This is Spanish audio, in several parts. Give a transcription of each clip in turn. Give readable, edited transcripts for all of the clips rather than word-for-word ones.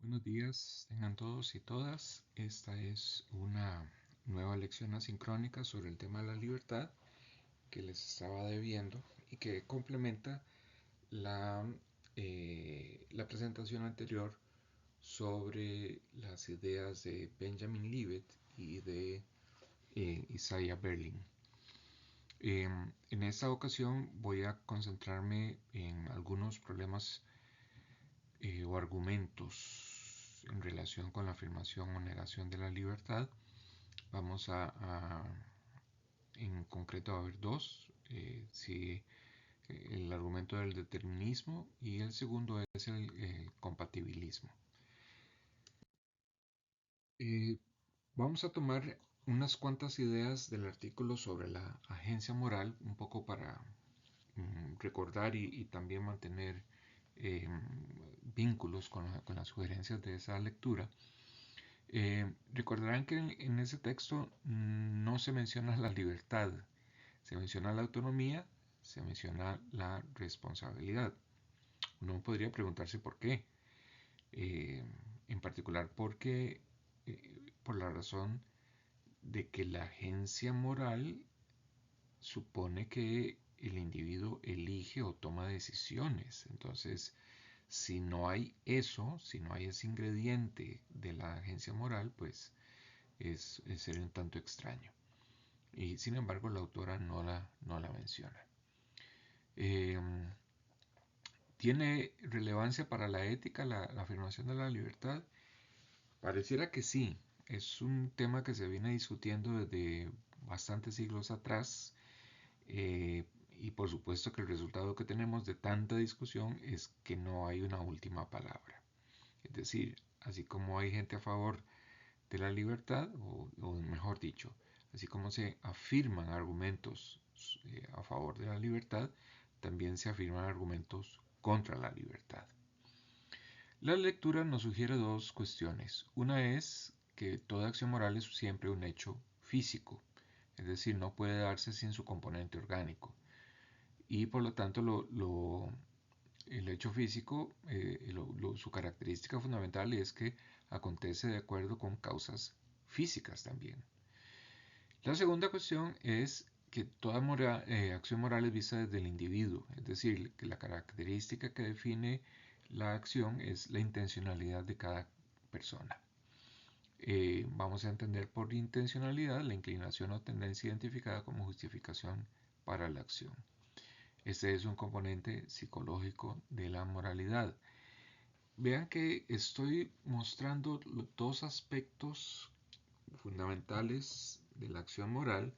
Buenos días, tengan todos y todas. Esta es una nueva lección asincrónica sobre el tema de la libertad que les estaba debiendo y que complementa la, la presentación anterior sobre las ideas de Benjamin Libet y de Isaiah Berlin. En esta ocasión voy a concentrarme en algunos problemas o argumentos en relación con la afirmación o negación de la libertad. Vamos en concreto a ver dos. Si el argumento del determinismo y el segundo es el compatibilismo. Eh, Vamos a tomar unas cuantas ideas del artículo sobre la agencia moral, un poco para recordar y también mantener eh, vínculos con las sugerencias de esa lectura. Recordarán que en ese texto no se menciona la libertad, se menciona la autonomía, se menciona la responsabilidad. Uno podría preguntarse por qué. Eh, en particular porque, por la razón de que la agencia moral supone que el individuo elige o toma decisiones. Entonces, si no hay eso, si no hay ese ingrediente de la agencia moral, pues sería un tanto extraño. Y sin embargo, la autora no la menciona. Eh, ¿Tiene relevancia para la ética la afirmación de la libertad? Pareciera que sí. Es un tema que se viene discutiendo desde bastantes siglos atrás. eh, y por supuesto que el resultado que tenemos de tanta discusión es que no hay una última palabra. Es decir, así como hay gente a favor de la libertad, o mejor dicho, así como se afirman argumentos a favor de la libertad, también se afirman argumentos contra la libertad. La lectura nos sugiere dos cuestiones. Una es que toda acción moral es siempre un hecho físico, es decir, no puede darse sin su componente orgánico. Y por lo tanto, el hecho físico, su característica fundamental es que acontece de acuerdo con causas físicas también. La segunda cuestión es que toda acción moral es vista desde el individuo, es decir, que la característica que define la acción es la intencionalidad de cada persona. Vamos a entender por intencionalidad la inclinación o tendencia identificada como justificación para la acción. Este es un componente psicológico de la moralidad. Vean que estoy mostrando dos aspectos fundamentales de la acción moral,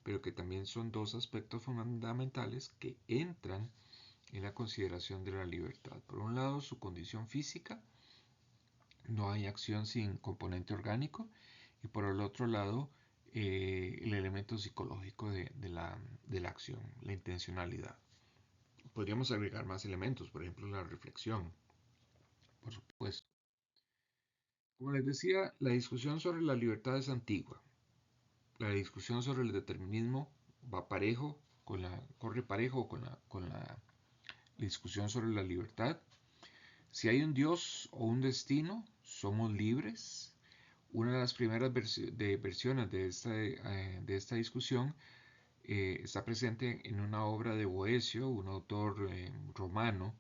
pero que también son dos aspectos fundamentales que entran en la consideración de la libertad. Por un lado, su condición física, no hay acción sin componente orgánico, y por el otro lado, el elemento psicológico de la acción, la intencionalidad. Podríamos agregar más elementos, por ejemplo, la reflexión, por supuesto. Como les decía, la discusión sobre la libertad es antigua. La discusión sobre el determinismo va parejo, corre parejo con la discusión sobre la libertad. Si hay un Dios o un destino, somos libres. Una de las primeras versiones de esta discusión está presente en una obra de Boecio, un autor romano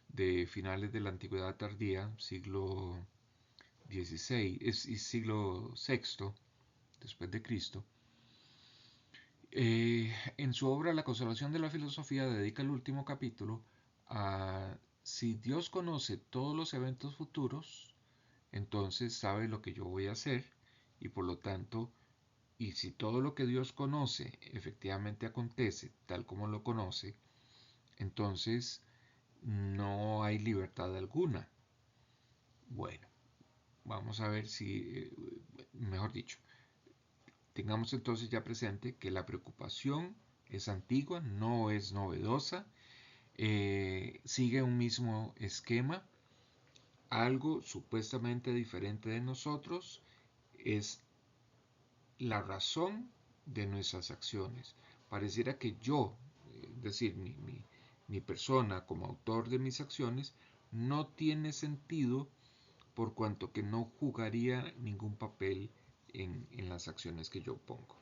de finales de la Antigüedad tardía, siglo XVI y siglo VI después de Cristo. En su obra La consolación de la filosofía dedica el último capítulo a si Dios conoce todos los eventos futuros, entonces sabe lo que yo voy a hacer y por lo tanto, y si todo lo que Dios conoce efectivamente acontece tal como lo conoce, entonces no hay libertad alguna. Bueno, vamos a ver si, mejor dicho, tengamos entonces ya presente que la preocupación es antigua, no es novedosa, sigue un mismo esquema, algo supuestamente diferente de nosotros es la razón de nuestras acciones. Pareciera que yo, es decir, mi persona como autor de mis acciones, no tiene sentido por cuanto que no jugaría ningún papel en las acciones que yo pongo.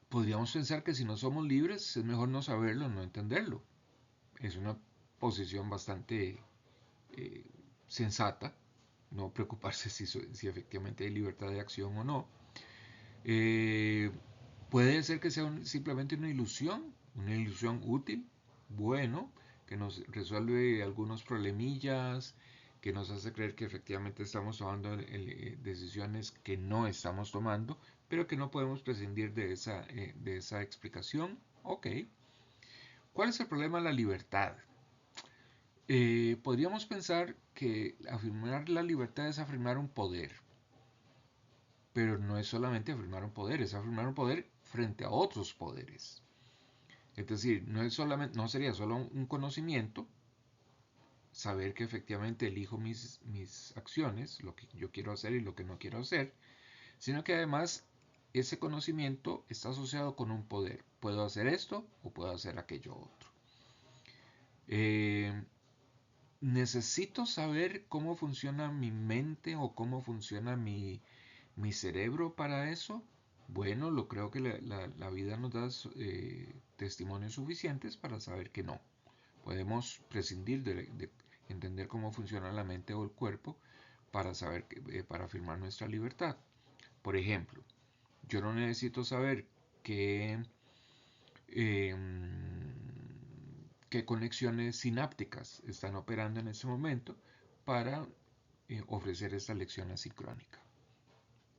Podríamos pensar que si no somos libres es mejor no saberlo, no entenderlo. Es una posición bastante eh, sensata, no preocuparse si efectivamente hay libertad de acción o no. Eh, Puede ser que sea simplemente una ilusión útil, bueno, que nos resuelve algunos problemillas, que nos hace creer que efectivamente estamos tomando decisiones que no estamos tomando, pero que no podemos prescindir de esa explicación. Ok. ¿Cuál es el problema de la libertad? Podríamos pensar que afirmar la libertad es afirmar un poder, pero no es solamente afirmar un poder, es afirmar un poder frente a otros poderes. Es decir, no sería solo un conocimiento, saber que efectivamente elijo mis acciones, lo que yo quiero hacer y lo que no quiero hacer, sino que además ese conocimiento está asociado con un poder. Puedo hacer esto o puedo hacer aquello otro. Eh, Necesito saber cómo funciona mi mente o cómo funciona mi cerebro para eso. Bueno, lo creo que la vida nos da testimonios suficientes para saber que no. Podemos prescindir de entender cómo funciona la mente o el cuerpo para saber para afirmar nuestra libertad. Por ejemplo, yo no necesito saber eh, qué conexiones sinápticas están operando en ese momento para ofrecer esta lección asincrónica.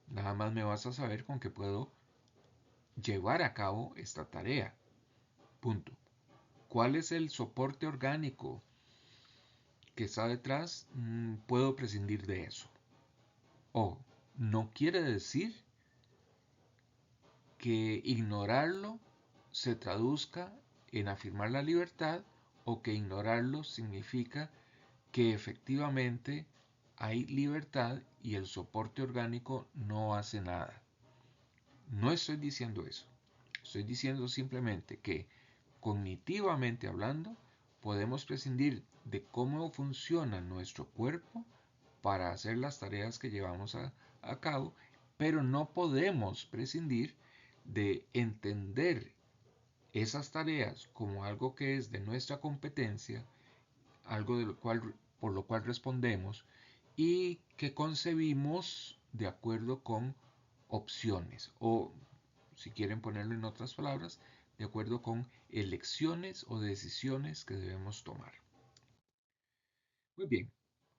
Nada más me vas a saber con qué puedo llevar a cabo esta tarea. Punto. ¿Cuál es el soporte orgánico que está detrás? Puedo prescindir de eso. O no quiere decir que ignorarlo se traduzca en afirmar la libertad o que ignorarlo significa que efectivamente hay libertad y el soporte orgánico no hace nada. No estoy diciendo eso. Estoy diciendo simplemente que cognitivamente hablando podemos prescindir de cómo funciona nuestro cuerpo para hacer las tareas que llevamos a cabo, pero no podemos prescindir de entender esas tareas como algo que es de nuestra competencia, algo por lo cual respondemos y que concebimos de acuerdo con opciones o, si quieren ponerlo en otras palabras, de acuerdo con elecciones o decisiones que debemos tomar. Muy bien,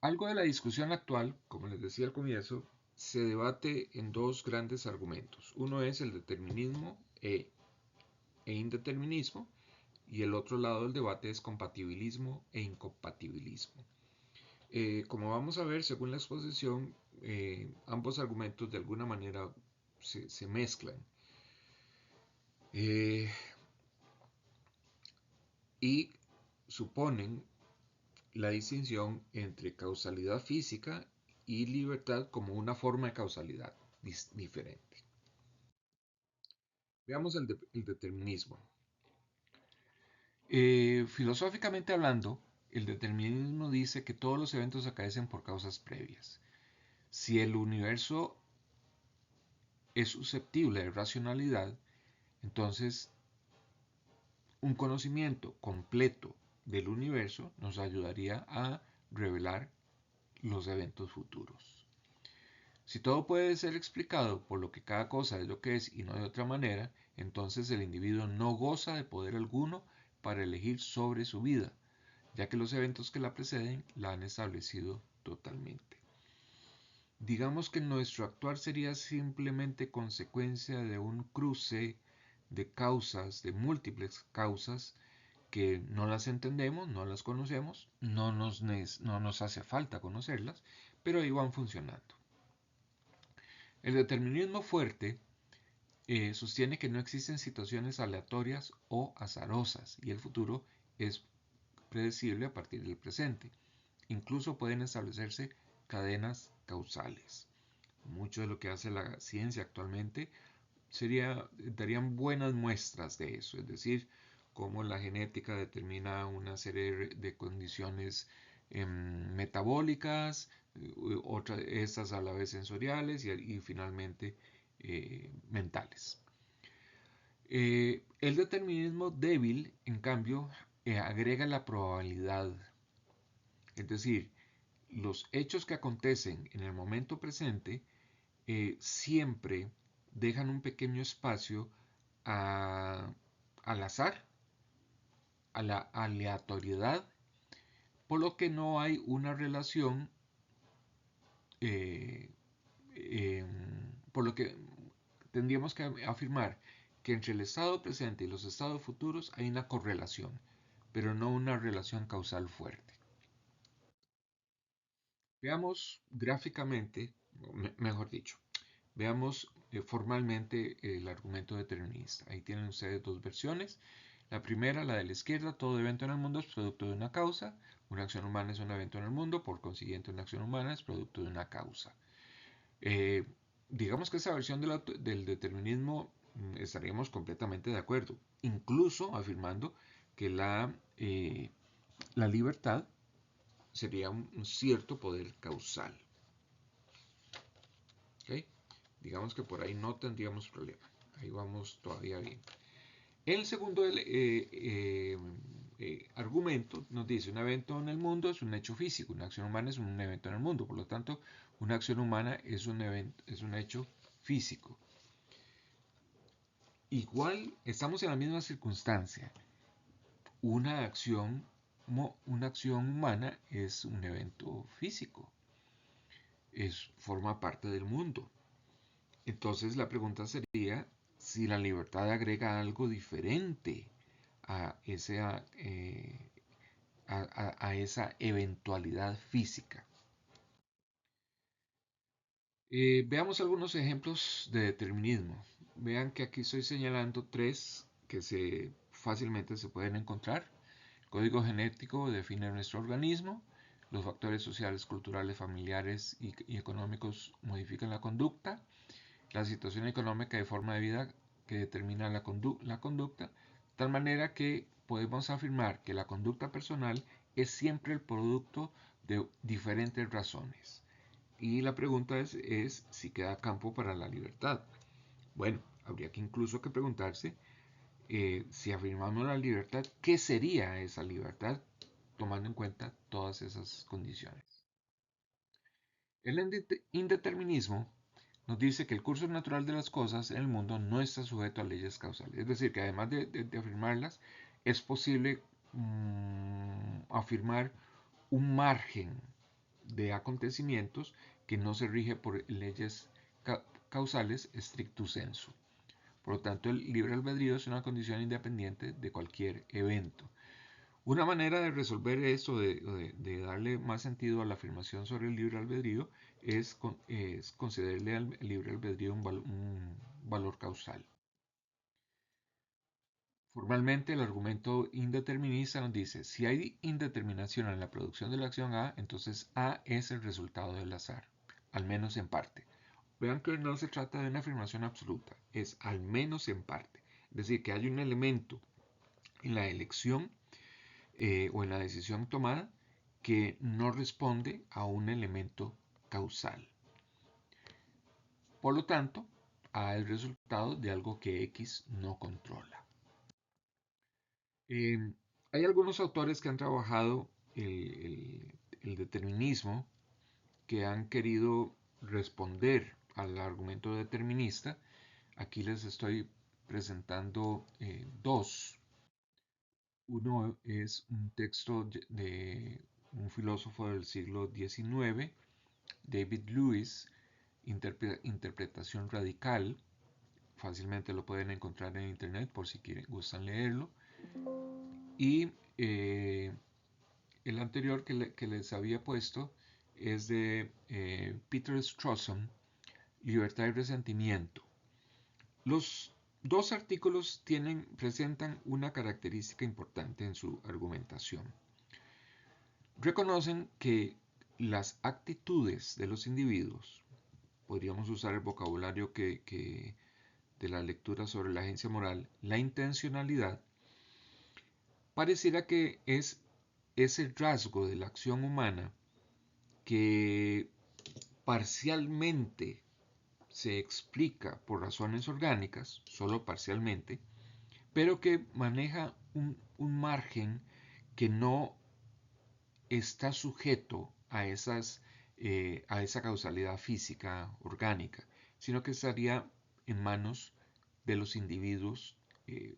algo de la discusión actual, como les decía al comienzo, se debate en dos grandes argumentos. Uno es el determinismo e indeterminismo y el otro lado del debate es compatibilismo e incompatibilismo. Como vamos a ver, según la exposición, ambos argumentos de alguna manera se mezclan. Y suponen la distinción entre causalidad física y libertad como una forma de causalidad diferente. Veamos el determinismo. Filosóficamente hablando, el determinismo dice que todos los eventos acaecen por causas previas. Si el universo es susceptible de racionalidad, entonces un conocimiento completo del universo nos ayudaría a revelar los eventos futuros. Si todo puede ser explicado por lo que cada cosa es lo que es y no de otra manera, entonces el individuo no goza de poder alguno para elegir sobre su vida, ya que los eventos que la preceden la han establecido totalmente. Digamos que nuestro actuar sería simplemente consecuencia de un cruce de causas, de múltiples causas, que no las entendemos, no las conocemos, no nos hace falta conocerlas, pero ahí van funcionando. El determinismo fuerte sostiene que no existen situaciones aleatorias o azarosas y el futuro es predecible a partir del presente. Incluso pueden establecerse cadenas causales. Mucho de lo que hace la ciencia actualmente darían buenas muestras de eso, es decir, cómo la genética determina una serie de condiciones metabólicas, otras, estas a la vez sensoriales y finalmente mentales. El determinismo débil, en cambio, agrega la probabilidad, es decir, los hechos que acontecen en el momento presente siempre dejan un pequeño espacio al azar, a la aleatoriedad, por lo que no hay una relación, eh, eh, por lo que tendríamos que afirmar que entre el estado presente y los estados futuros hay una correlación, pero no una relación causal fuerte. Veamos gráficamente, mejor dicho, veamos formalmente el argumento determinista. Ahí tienen ustedes dos versiones. La primera, la de la izquierda, todo evento en el mundo es producto de una causa. Una acción humana es un evento en el mundo, por consiguiente una acción humana es producto de una causa. Eh, digamos que esa versión del determinismo estaríamos completamente de acuerdo, incluso afirmando que la libertad sería un cierto poder causal. ¿Okay? Digamos que por ahí no tendríamos problema. Ahí vamos todavía bien. El segundo argumento nos dice, un evento en el mundo es un hecho físico, una acción humana es un evento en el mundo, por lo tanto, una acción humana es un hecho físico. Igual, estamos en la misma circunstancia. Una acción, una acción humana es un evento físico, forma parte del mundo. Entonces la pregunta sería si la libertad agrega algo diferente a, a esa eventualidad física. Veamos algunos ejemplos de determinismo. Vean que aquí estoy señalando tres que fácilmente se pueden encontrar. El código genético define nuestro organismo. Los factores sociales, culturales, familiares y económicos modifican la conducta. La situación económica y forma de vida que determina la conducta, de tal manera que podemos afirmar que la conducta personal es siempre el producto de diferentes razones. Y la pregunta es si queda campo para la libertad. Bueno, habría que incluso que preguntarse si afirmamos la libertad, ¿qué sería esa libertad tomando en cuenta todas esas condiciones? El indeterminismo nos dice que el curso natural de las cosas en el mundo no está sujeto a leyes causales. Es decir, que además de afirmarlas, es posible afirmar un margen de acontecimientos que no se rige por leyes causales stricto sensu. Por lo tanto, el libre albedrío es una condición independiente de cualquier evento. Una manera de resolver esto, de darle más sentido a la afirmación sobre el libre albedrío, es concederle al libre albedrío un valor causal. Formalmente, el argumento indeterminista nos dice, si hay indeterminación en la producción de la acción A, entonces A es el resultado del azar, al menos en parte. Vean que no se trata de una afirmación absoluta, es al menos en parte. Es decir, que hay un elemento en la elección o en la decisión tomada que no responde a un elemento causal. Por lo tanto, A es el resultado de algo que X no controla. Hay algunos autores que han trabajado el determinismo, que han querido responder al argumento determinista. Aquí les estoy presentando dos. Uno es un texto de un filósofo del siglo XIX, David Lewis, Interpretación Radical. Fácilmente lo pueden encontrar en internet por si gustan leerlo. Y el anterior que les había puesto es de Peter Strawson, Libertad y Resentimiento. Los dos artículos presentan una característica importante en su argumentación. Reconocen que las actitudes de los individuos, podríamos usar el vocabulario de la lectura sobre la agencia moral, la intencionalidad, pareciera que es ese rasgo de la acción humana que parcialmente se explica por razones orgánicas, solo parcialmente, pero que maneja un margen que no está sujeto a esa causalidad física orgánica, sino que estaría en manos de los individuos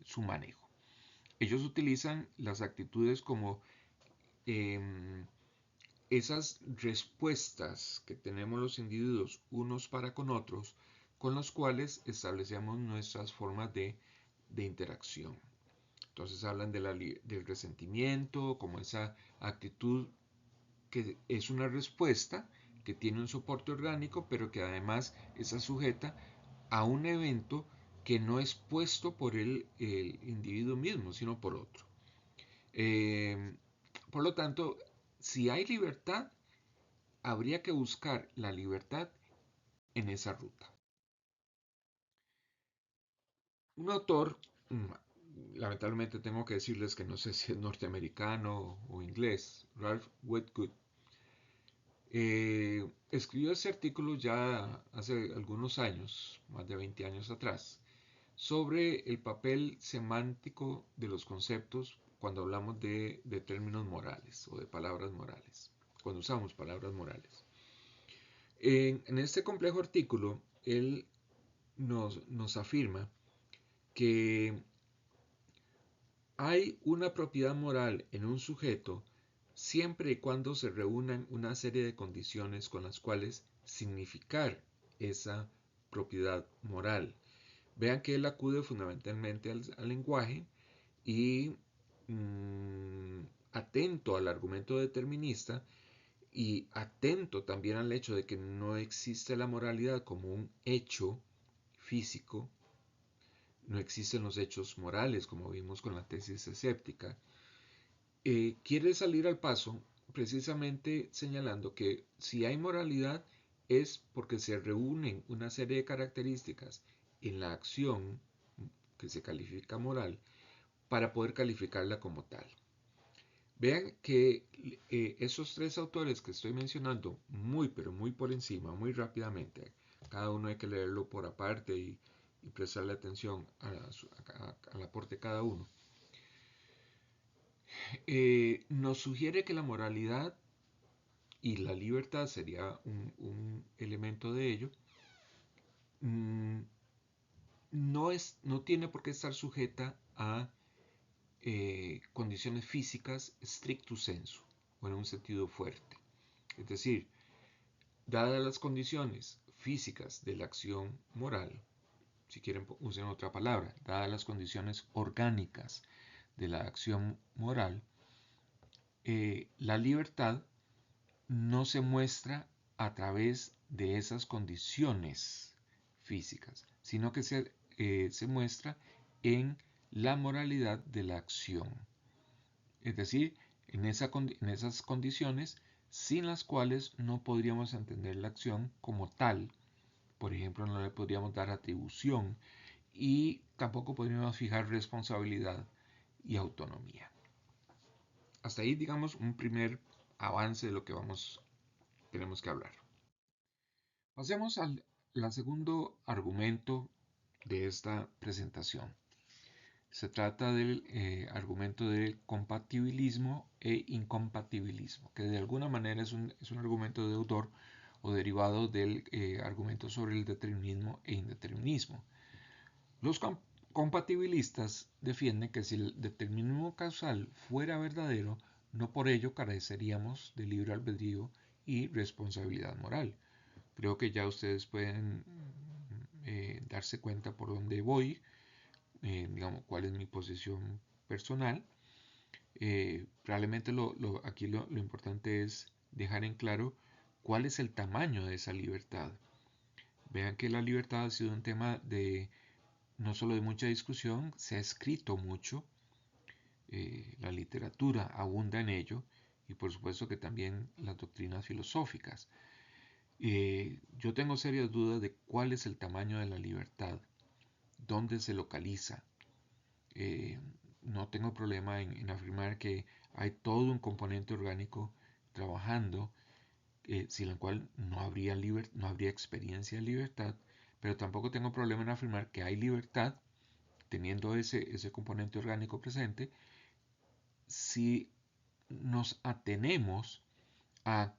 su manejo. Ellos utilizan las actitudes como em, esas respuestas que tenemos los individuos unos para con otros, con los cuales establecemos nuestras formas de interacción. Entonces hablan del resentimiento como esa actitud que es una respuesta que tiene un soporte orgánico, pero que además está sujeta a un evento que no es puesto por el individuo mismo, sino por otro. Eh, por lo tanto, si hay libertad, habría que buscar la libertad en esa ruta. Un autor, lamentablemente tengo que decirles que no sé si es norteamericano o inglés, Ralph Whitgood, escribió ese artículo ya hace algunos años, más de 20 años atrás, sobre el papel semántico de los conceptos cuando hablamos de términos morales o de palabras morales, cuando usamos palabras morales. En este complejo artículo, él nos afirma que hay una propiedad moral en un sujeto siempre y cuando se reúnan una serie de condiciones con las cuales significar esa propiedad moral. Vean que él acude fundamentalmente al lenguaje y atento al argumento determinista y atento también al hecho de que no existe la moralidad como un hecho físico, no existen los hechos morales como vimos con la tesis escéptica, quiere salir al paso precisamente señalando que si hay moralidad es porque se reúnen una serie de características en la acción que se califica moral para poder calificarla como tal. Vean que esos tres autores que estoy mencionando muy pero muy por encima, muy rápidamente, cada uno hay que leerlo por aparte y prestarle atención al aporte de cada uno, nos sugiere que la moralidad y la libertad sería un elemento de ello, mm, no tiene por qué estar sujeta a condiciones físicas stricto sensu, o en un sentido fuerte. Es decir, dadas las condiciones físicas de la acción moral, si quieren usen otra palabra, dadas las condiciones orgánicas de la acción moral, la libertad no se muestra a través de esas condiciones físicas, sino que se muestra en la moralidad de la acción. Es decir, en esas condiciones sin las cuales no podríamos entender la acción como tal. Por ejemplo, no le podríamos dar atribución y tampoco podríamos fijar responsabilidad y autonomía. Hasta ahí, digamos, un primer avance de lo que tenemos que hablar. Pasemos al segundo argumento de esta presentación. Se trata del argumento del compatibilismo e incompatibilismo, que de alguna manera es un argumento deudor o derivado del argumento sobre el determinismo e indeterminismo. Los compatibilistas defienden que si el determinismo causal fuera verdadero, no por ello careceríamos de libre albedrío y responsabilidad moral. Creo que ya ustedes pueden darse cuenta por dónde voy, digamos, cuál es mi posición personal. Probablemente aquí lo importante es dejar en claro cuál es el tamaño de esa libertad. Vean que la libertad ha sido un tema de no solo de mucha discusión, se ha escrito mucho, la literatura abunda en ello y por supuesto que también las doctrinas filosóficas. Yo tengo serias dudas de cuál es el tamaño de la libertad, dónde se localiza. no tengo problema en afirmar que hay todo un componente orgánico trabajando, sin el cual no habría experiencia de libertad, pero tampoco tengo problema en afirmar que hay libertad teniendo ese componente orgánico presente si nos atenemos a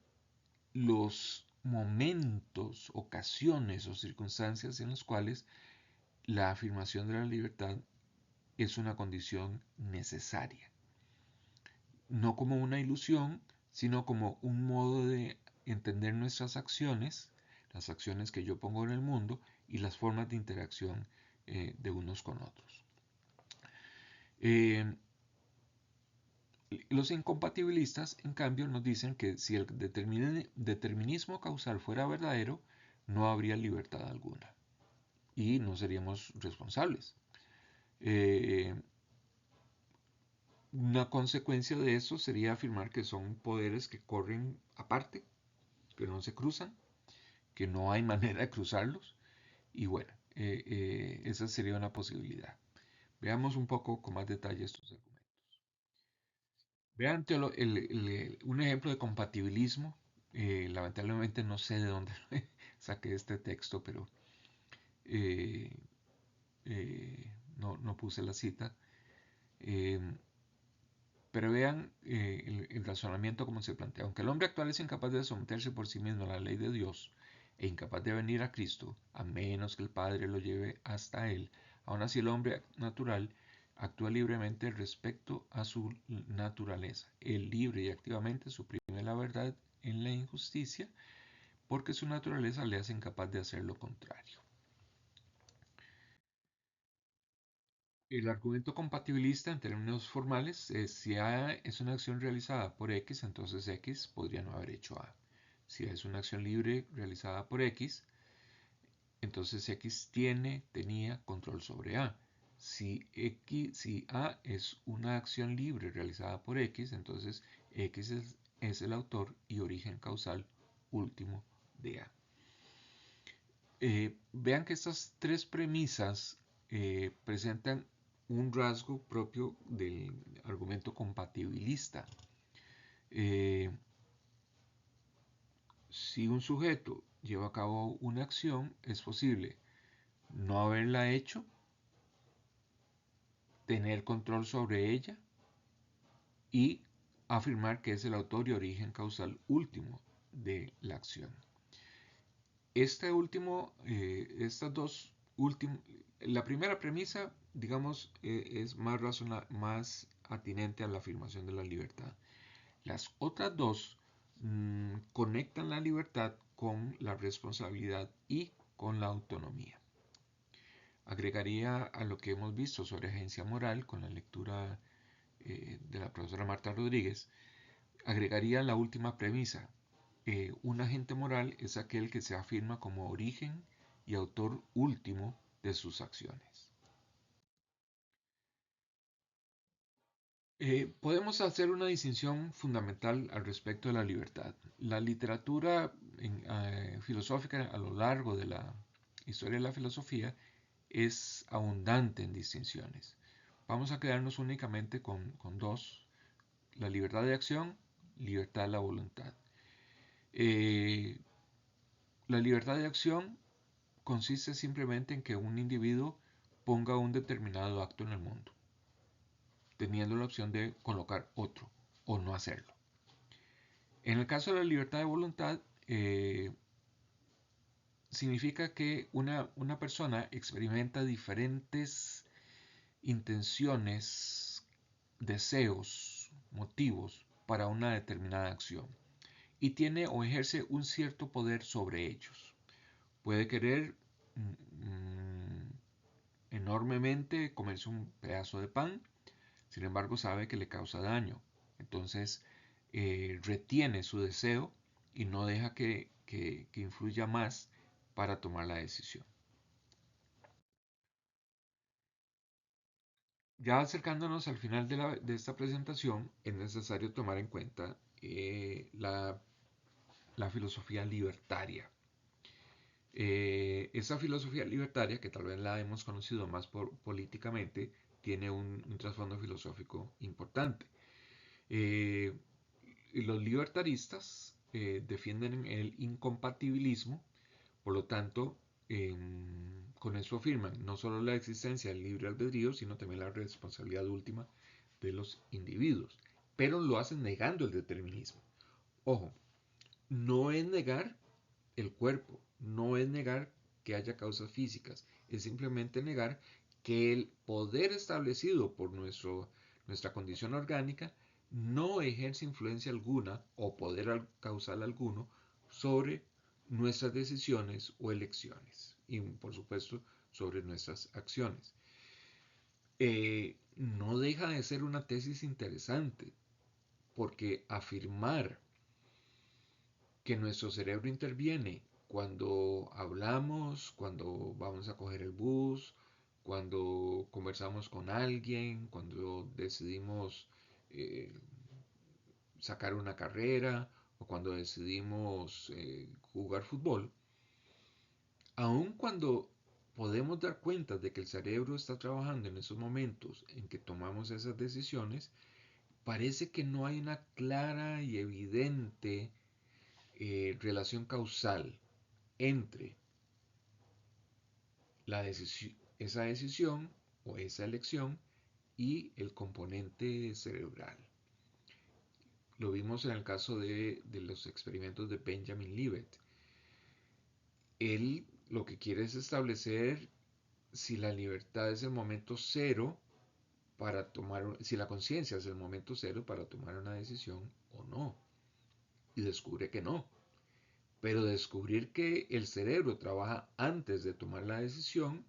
los momentos, ocasiones o circunstancias en las cuales la afirmación de la libertad es una condición necesaria. No como una ilusión, sino como un modo de entender nuestras acciones, las acciones que yo pongo en el mundo y las formas de interacción de unos con otros. Eh, los incompatibilistas, en cambio, nos dicen que si el determinismo causal fuera verdadero, no habría libertad alguna y no seríamos responsables. Una consecuencia de eso sería afirmar que son poderes que corren aparte, que no se cruzan, que no hay manera de cruzarlos. Y bueno, esa sería una posibilidad. Veamos un poco con más detalle estos argumentos. Vean un ejemplo de compatibilismo. Lamentablemente no sé de dónde saqué este texto, pero eh, no puse la cita. Eh, pero vean el razonamiento como se plantea. Aunque el hombre actual es incapaz de someterse por sí mismo a la ley de Dios e incapaz de venir a Cristo, a menos que el Padre lo lleve hasta él, aún así el hombre natural actúa libremente respecto a su naturaleza. Él libre y activamente suprime la verdad en la injusticia porque su naturaleza le hace incapaz de hacer lo contrario. El argumento compatibilista en términos formales es si A es una acción realizada por X, entonces X podría no haber hecho A. Si A es una acción libre realizada por X, entonces X tenía control sobre A. Si A es una acción libre realizada por X, entonces X es el autor y origen causal último de A. Vean que estas tres premisas presentan un rasgo propio del argumento compatibilista. Eh, si un sujeto lleva a cabo una acción, es posible no haberla hecho, tener control sobre ella y afirmar que es el autor y origen causal último de la acción. Estas dos últimas, la primera premisa, digamos, es más atinente a la afirmación de la libertad. Las otras dos conectan la libertad con la responsabilidad y con la autonomía. Agregaría a lo que hemos visto sobre agencia moral con la lectura de la profesora Marta Rodríguez, agregaría la última premisa. Un agente moral es aquel que se afirma como origen y autor último de sus acciones. Podemos hacer una distinción fundamental al respecto de la libertad. La literatura filosófica a lo largo de la historia de la filosofía es abundante en distinciones. Vamos a quedarnos únicamente con dos: la libertad de acción, libertad de la voluntad. La libertad de acción consiste simplemente en que un individuo ponga un determinado acto en el mundo, teniendo la opción de colocar otro o no hacerlo. En el caso de la libertad de voluntad, significa que una persona experimenta diferentes intenciones, deseos, motivos para una determinada acción y tiene o ejerce un cierto poder sobre ellos. Puede querer enormemente comerse un pedazo de pan, sin embargo sabe que le causa daño. Entonces retiene su deseo y no deja que influya más para tomar la decisión. Ya acercándonos al final de esta presentación, es necesario tomar en cuenta la filosofía libertaria. Esa filosofía libertaria, que tal vez la hemos conocido más políticamente, tiene un trasfondo filosófico importante. Eh, los libertaristas defienden el incompatibilismo, por lo tanto, con eso afirman no solo la existencia del libre albedrío, sino también la responsabilidad última de los individuos, pero lo hacen negando el determinismo. Ojo, no es negar el cuerpo, no es negar que haya causas físicas, es simplemente negar que el poder establecido por nuestra condición orgánica no ejerce influencia alguna o poder causal alguno sobre nuestras decisiones o elecciones y por supuesto sobre nuestras acciones. No deja de ser una tesis interesante porque afirmar que nuestro cerebro interviene cuando hablamos, cuando vamos a coger el bus, cuando conversamos con alguien, cuando decidimos eh, sacar una carrera o cuando decidimos jugar fútbol, aun cuando podemos dar cuenta de que el cerebro está trabajando en esos momentos en que tomamos esas decisiones, parece que no hay una clara y evidente relación causal entre esa decisión o esa elección y el componente cerebral. Lo vimos en el caso de los experimentos de Benjamin Libet. Él lo que quiere es establecer si la libertad es el momento cero para tomar, si la conciencia es el momento cero para tomar una decisión o no. Y descubre que no. Pero descubrir que el cerebro trabaja antes de tomar la decisión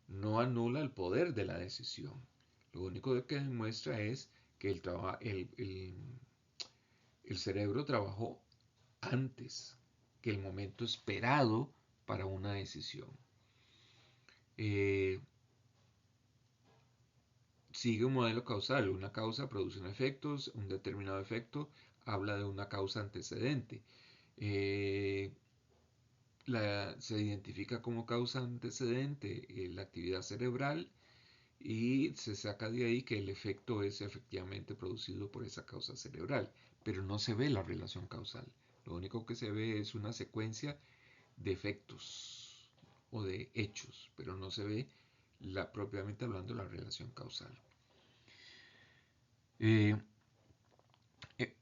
no anula el poder de la decisión. Lo único que demuestra es que el cerebro trabajó antes que el momento esperado para una decisión. Eh, Sigue un modelo causal. Una causa produce un efecto, un determinado efecto habla de una causa antecedente. Eh, Se identifica como causa antecedente la actividad cerebral y se saca de ahí que el efecto es efectivamente producido por esa causa cerebral, pero no se ve la relación causal. Lo único que se ve es una secuencia de efectos o de hechos, pero no se ve propiamente hablando la relación causal. Eh,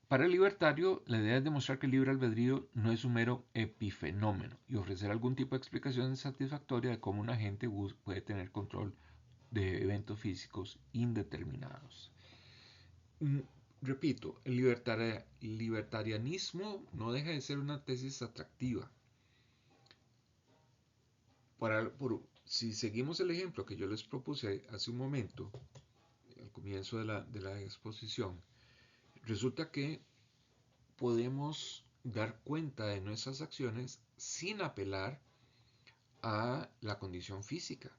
para el libertario, la idea es demostrar que el libre albedrío no es un mero epifenómeno y ofrecer algún tipo de explicación satisfactoria de cómo un agente puede tener control de eventos físicos indeterminados. Repito, el libertarianismo no deja de ser una tesis atractiva. Si seguimos el ejemplo que yo les propuse hace un momento, al comienzo de la exposición, resulta que podemos dar cuenta de nuestras acciones sin apelar a la condición física.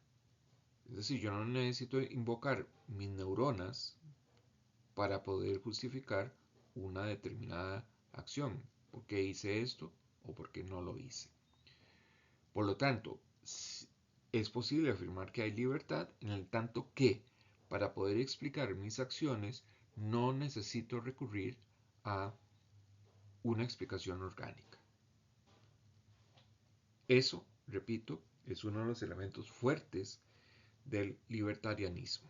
Es decir, yo no necesito invocar mis neuronas para poder justificar una determinada acción. ¿Por qué hice esto o por qué no lo hice? Por lo tanto, es posible afirmar que hay libertad en el tanto que, para poder explicar mis acciones, no necesito recurrir a una explicación orgánica. Eso, repito, es uno de los elementos fuertes del libertarianismo.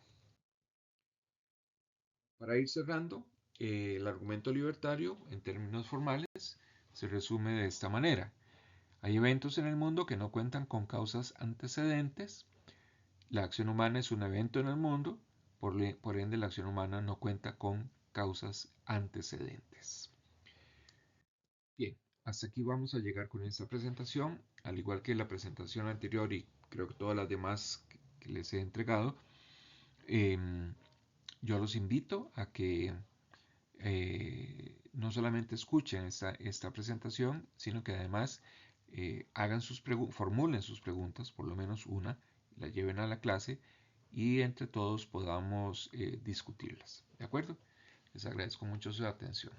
Para ir cerrando, el argumento libertario, en términos formales, se resume de esta manera. Hay eventos en el mundo que no cuentan con causas antecedentes. La acción humana es un evento en el mundo, por ende la acción humana no cuenta con causas antecedentes. Bien, hasta aquí vamos a llegar con esta presentación, al igual que la presentación anterior y creo que todas las demás que les he entregado. Yo los invito a que no solamente escuchen esta presentación, sino que además formulen sus preguntas, por lo menos una, la lleven a la clase y entre todos podamos discutirlas. ¿De acuerdo? Les agradezco mucho su atención.